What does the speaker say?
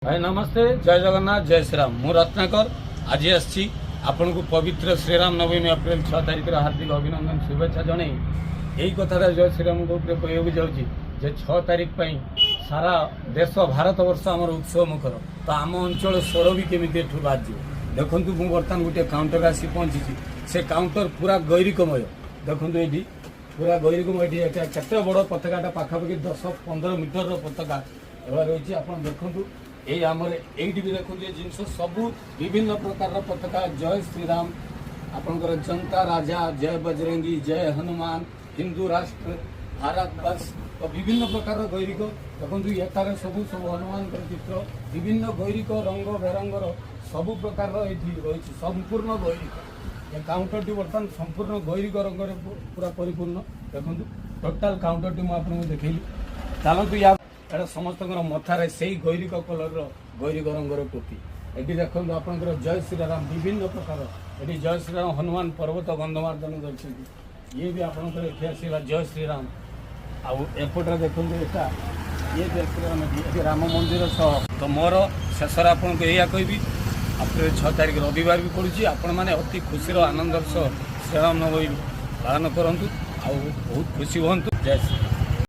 भाई नमस्ते, जय जगन्नाथ, जय श्रीराम। मु रत्नाकर आज आसी आपन को पवित्र श्रीराम नवमी अप्रैल 6 तारिख हार्दिक अभिनंदन शुभेच्छा जन यही कथा जय श्रीराम को कहूँ जाऊँगी 6 तारिख सारा देश भारत वर्ष आम उत्सव मुखर तो आम अंचल स्वर भी केमी बाज देखु मुझे बर्तमान गोटे काउंटर आसी पहुँची से काउंटर पूरा गैरिकमय देखु ये पूरा गैरिकमय केते बड़ पताकाटा पाखापाखि 10-15 मीटर पताका रही आप देखु ये आमर ये भी देखो जिनस सबू विभिन्न प्रकार पताका जय श्रीराम आपंकर जनता राजा जय बजरंगी जय हनुमान हिंदू राष्ट्र भारत बस तो विभिन्न प्रकार गैरिक देखो एठार सबू सब हनुमान चित्र विभिन्न गैरिक रंग बेरंगर सबू प्रकार रही संपूर्ण गैरिक काउंटर टी बर्तमान संपूर्ण गैरिक रंग पूरा परिपूर्ण देखो टोटाल काउंटर टी मुझे देखी चलतु या एटा समस्त मथार से गैरिक कलर गैरिक रंगर टोपी ये देखो आपंकर जय श्रीराम विभिन्न प्रकार ये जय श्रीराम हनुमान पर्वत गंधमार्दन कर ये भी आपंकर ये आसला जय श्रीराम आपटे देखो यहाँ ये जय श्रीराम ये राम मंदिर सह तो मोर शेष आपको यह कहि अप्रैल 6 तारिख रविवार भी पड़ुची आपण मैंने अति खुशी आनंदर सह श्रीराम नवमी पालन करूँ बहुत खुशी हूँ जय श्री